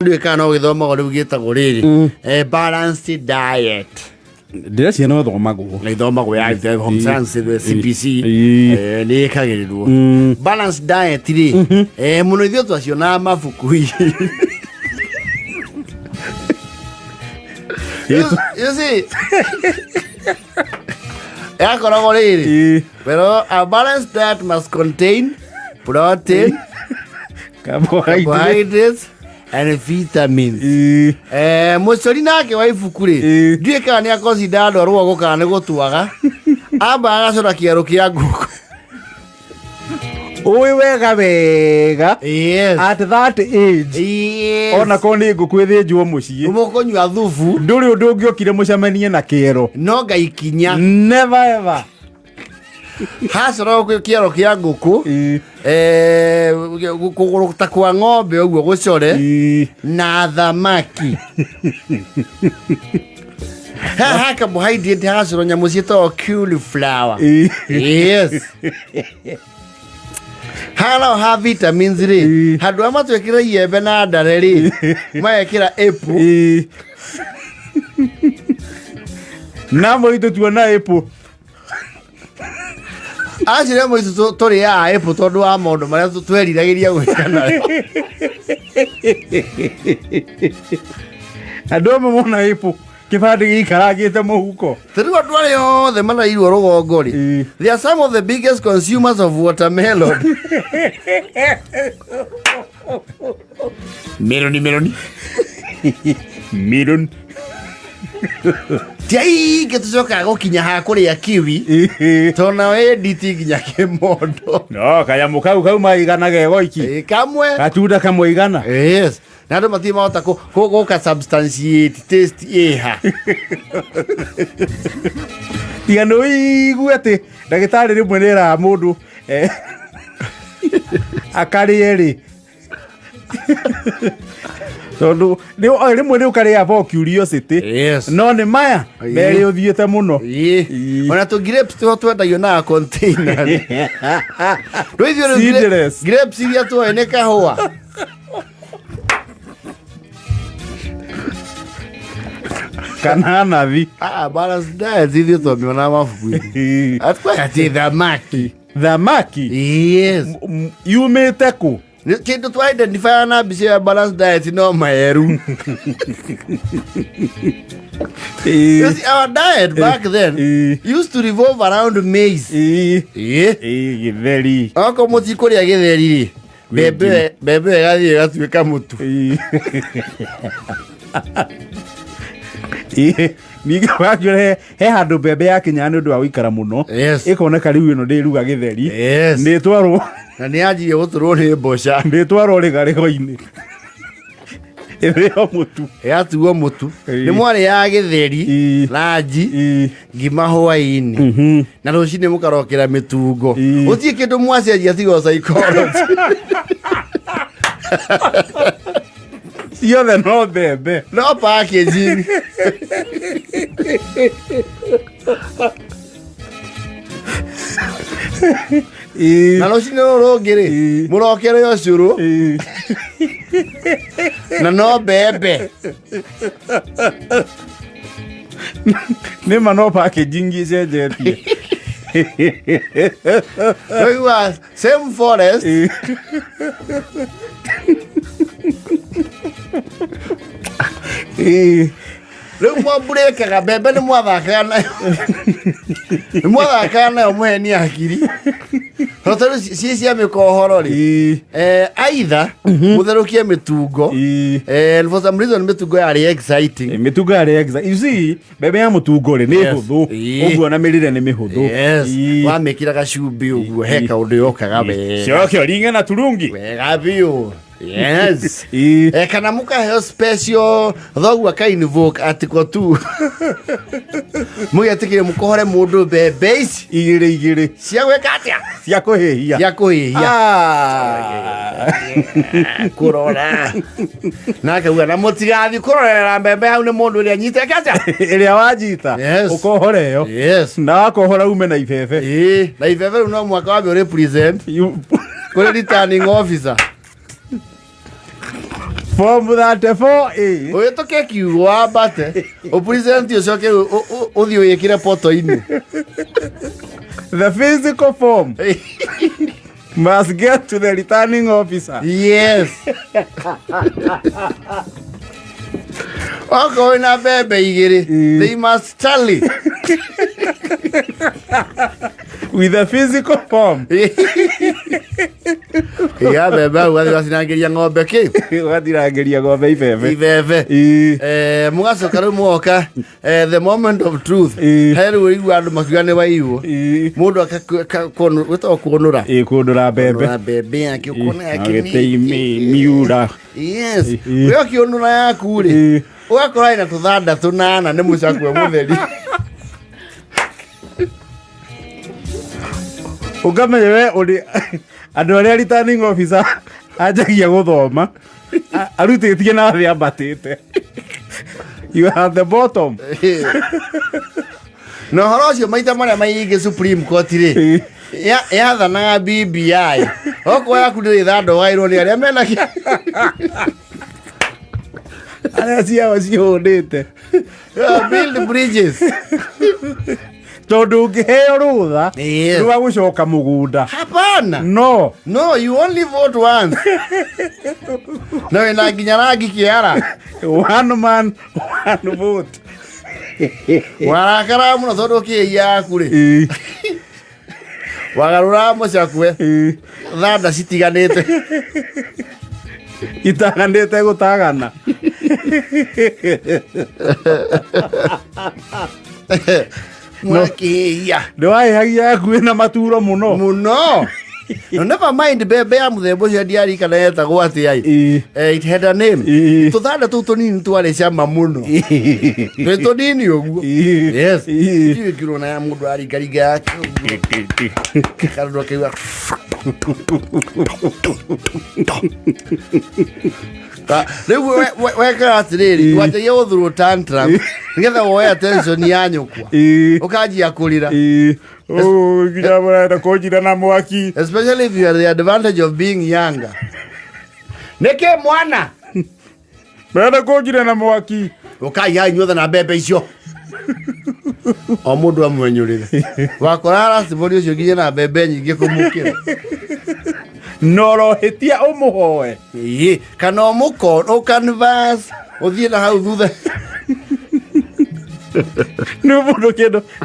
Ndio kana ugithoma gore ugitagwo riri balanced diet. Ndira ciana othomagwo. Na ithomagwo ya home science CPC ni kagirirwo. Balanced diet ri muno ithio twaciona mabuku. You see? Yakoragwo riri. Pero a balanced diet must contain protein, carbohydrates and vitamins. Mucori nake wa ibuku ri ndiye kana ni akonsider ndorwo gukana ni gutwaga amba agacora kiero kia nguku. Uwe wega Yes. At that age. Yes. Ona ko ni nguku ithinjwo mucii Umukonywa thubu nduri undu ungiokire mucemanie na kiero no ngaikinya never ever hacora ku kiero kia nguku kuguruta kwa ng'ombe uguo gucore na thamaki ha carbohydrate hacora nyamu cietagwo cauliflower. Yes. Ha vitamins ri handu amatwekira iembe na ndare ri maekira apple na moito tuona apple Ajire moito turi ya apple tondu wa maundu maria tweriragiria gwika nayo. Andu mona apple kibandi gikaragite muhuko Tariu andu aria othe manairwo rugongo ri they are some of the biggest consumers of watermelon. Melon Tiai getucoka gukinya ha kuria kiwi tona we nditi nginya kimondo no kaya mukau maigana gego iki kamwe gatunda kamwe igana. Yes. Na ndo mati mahota guka substantiate taste iha tiga no igu ati ndagitari rimwe nira mundu akari eri tondu ni rimwe ni ukari abo curiosity. Yes. No ni maya meri uthiete muno ona tu grapes tu twendagio na container grapes iria tu ene kahua kana nathi balanced diet ithio twameona mabuku atwa ati thamaki. Yes. Yumite ku kindu twa identify na mbica ya balanced diet no maeru. You see, our diet back then used to revolve around maize. Githeri Ako muti kuria githeri ri bebe gathie gatuika mutu. Niga wajure he handu bebe ya kinya ni undu wa wikara muno ikoneka riu ino ndiruga githeri ni twarwo na ni anjirie guturwo ni mboca ndi twarwo rigarigo-ini ithio mutu yatuo mutu ni mwari ya githeri ranji ngima hwaini na rucini mukarokera mitungo utie kindu mwacenjia tigo psychology ciothe no mbembe no packaging. Na rucini rurungi ri murokere ucuru na no mbembe nima no packaging icenjetie same forest riu mwamburikaga mbembe ni mwathakaga nayo muheni akiri totaru cie cia mikohoro ri aitha mutherukie mitungo for some reason mitungo yari exciting you see mbembe ya mutungo ri ni huthu uguo na mirire ni mihuthu wamikira gacumbi uguo he kaundu yokaga wega cio ringe na turungi wega biu. Yes. Kana mukaheo special thogu akainvoke article 2 mugetikire mukohore mundu mbembe ici igiri cia gwika atia cia kuhihia kurora na kauga na mutigathi kurorera mbembe hau ni mundu uria nyiteke atia iria wajita ukohore yo na wakohora ume na ibebe na ibebe no mwaka wa represent kuri returning officer Form 34A. Oye toke kiugo wambate. O present ucoke uthi uyikire poto-ini. The physical form must get to the returning officer. Yes. Oko ina mbembe igiri. They must tally. With the physical form. Ya mbembe wasinangiria ng'ombe ki. Wathirageria ng'ombe ibebe. Ibebe. Mugacoka rĩu mwoka the moment of truth. Heru igua andu makiuga nĩ waiywo. Mundu wĩtagwo kuonũra. Kuonũra mbembe. Kuonũra mbembe yake ukona yake miura. Yes. Wewe kionũra yaku rĩ. Ugakora ina tũthanda tũnana nĩ mũcakwe mũtheri. Ukamenya we uri andu aria returning officer ajagia guthoma arutĩtie na thĩ ambatĩte. You have the bottom. No horo ũcio maita marĩa maingĩ Supreme Court rĩ yathanaga BBI. Oko yaku ndĩrĩ thanda wairwo nĩ arĩa mena arĩa ciao cihũndĩte. Build bridges. Tondu ngĩheo rũtha rwa gũcoka mũgũnda. Hapana. No, you only vote once. No, wĩna nginya rangi kĩara. One man, one vote. Warakara mũno tondũ ũkĩhĩhia yaku rĩ. Wagarũra mũcakwe. Thanda citiganĩte. Itaganĩte gũtagana. Mũkĩhĩhia. Ndĩwahĩhagia yaku ĩna maturo mũno. Mũno. No, never mind mbembe ya mũthemba ũcio ndiarikana yetagwo atĩa. It had a name. Tũthanda tũu tũnini twarĩ cama mũno. Twĩ tũnini ũguo. Yes. Ndiũkirwo na mũndũ aringaringa yake. Karũndũ akĩigua. Rĩu wekaga atĩrĩrĩ wanjagia gũthurwo tantrum nĩgetha woe attention ya nyũkwa ũkanjia kũrĩra. Nginya mũrenda kũnjira na mwaki. Especially if you are the advantage of being younger. Nĩkĩ mwana? Mũrenda kũnjira na mwaki. Ũkaiya inyuothe na mbembe icio. O mũndũ amwenyũrĩre. Wakora aracibori ũcio nginya na mbembe nyingĩ kũmũkĩra. Norohĩtia ũmũhoe. Kana ũcanvas ũthiĩ na hau thutha. Nĩ mũndũ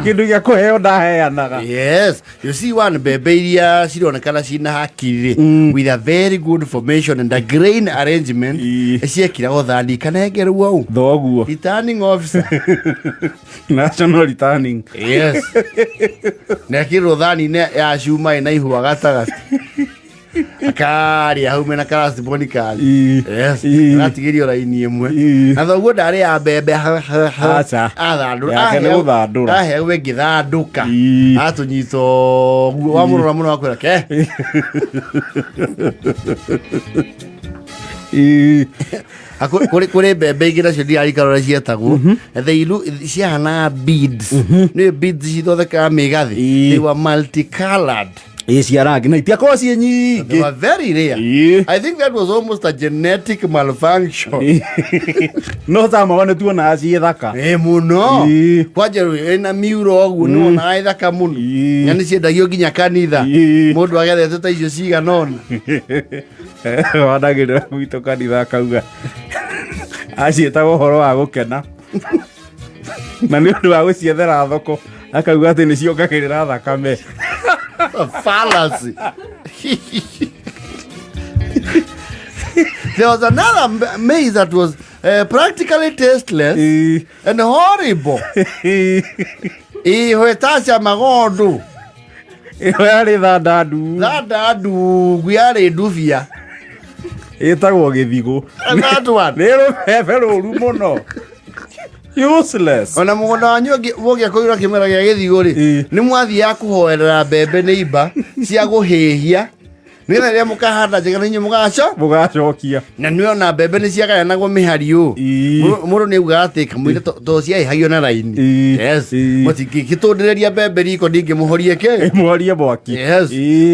kĩndũ gĩa kũheo ndaheanaga. Yes, you see one mbembe iria cironekana ciĩna hakiri with a very good formation and a grain arrangement ciekiragwo thani kanengerwo au thoguo returning officer. National returning. Yes. Nekirwo thani ya cuma ina ihua gatagatĩ. Akari hau mena karasi bonikali. Yes. Natigirio raini imwe. Na thoguo ndari ya mbembe acha athandũra yake nĩ gũthandũra ahewe ngĩthandũka atũnyita ũguo wamũrora mũno wakwĩra ke kũrĩ mbembe ingĩ nacio ndirarikana ũrĩa cietagwo ciahana beads. Nĩ beads cithondekaga mĩgathĩ. They were multicolored. Cia rangi na itiakorwo ciĩ nyingĩ. They were very rare. I think that was almost a genetic malfunction. No tamaga nĩ tuonaga ciĩ thaka mũno. Kwanja ĩna miuro ũguo nĩ wonaga ĩthaka mũno. Na nĩ ciendagio nginya kanitha. Mũndũ agethete ta icio cigana ũna. Wanagĩrĩra gwitũ kanitha akauga aciĩtaga ũhoro wa gũkena na nĩ ũndũ wa gũciethera thoko akauga atĩ nĩ ciongagĩrĩra thakame. Fallacy. There was another maize that was practically tasteless and horrible. Ihwetacha magondu. Yarĩ thanda ndu. Thanda ndu yarĩ ndubia. Ĩtagwo gĩthigũ. That one. Nĩ rũbebe rũru mũno. Useless. Ona mũgũnda wanyu ũngĩakorwo kũiyũra kĩmera gĩa gĩthigũ rĩ nĩ mwathiaga kũhoerera mbembe nĩ imba cia gũhĩhia nĩgetha rĩrĩa mũkahanda njega na inyuĩ mũgacokia na nĩ ona mbembe nĩ ciagayanagwo mĩhari ũũ mũndũ nĩ augaga atĩ kamũira to ciahĩhagio na raini mũtingĩgĩtũndĩrĩria mbembe riko ndingĩmũhorie kĩ mũhorie mwaki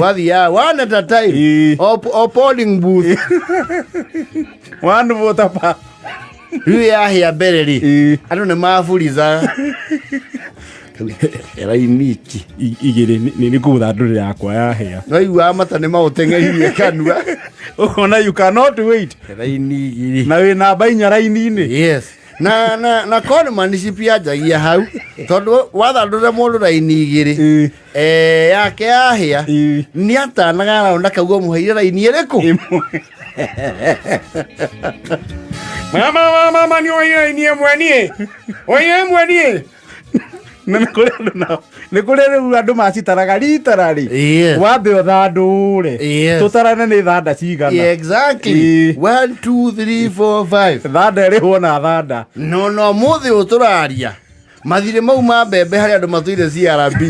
wathiaga one at a time o polling booth one voter per rĩu yahĩa mbere rĩ andũ nĩ maburiza raini iki igĩrĩ nĩ kũthandũrĩra yakwa yahĩa no iguaga mata nĩ maũteng'eririe kanua ũkona you cannot wait raini igĩrĩ na wĩ namba 4 raini-inĩ yes na conmanship yanjagia hau tondũ wathandũra mũndũ raini igĩrĩ yake yahĩa nĩ atanaga araona kauga mũheire raini ĩrĩkũ mama nĩ oire raini ĩmwe niĩ oire ĩmwe niĩ na nĩ kũrĩ rĩu andũ macitaraga ritararĩ wambe ũthandũre tũtarane nĩ thanda cigana exactly 1 2 3 4 5 thanda ĩrĩhwo na thanda no mũthĩ ũyũ tũraria mathirĩ mau ma mbembe harĩ andũ matũire CRB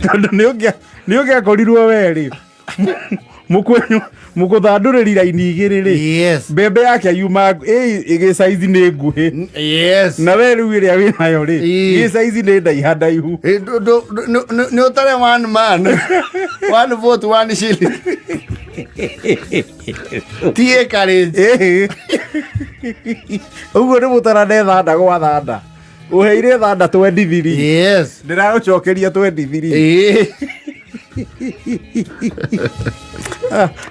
tondũ nĩ ũngĩakorirwo werĩ mũkũthandũrĩri raini igĩrĩ rĩ mbembe yake yuma ĩgĩ size nĩ nguhĩ na we rĩu ĩrĩa wĩnayo rĩ ĩ size nĩ ndaiha ndaihu nĩ ũtare one man one vote one shilling tie courage ũguo nĩ mũtarane thanda gwa thanda ũheire thanda 23 ndĩragũcokeria 23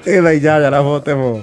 ĩtha inyanya na 44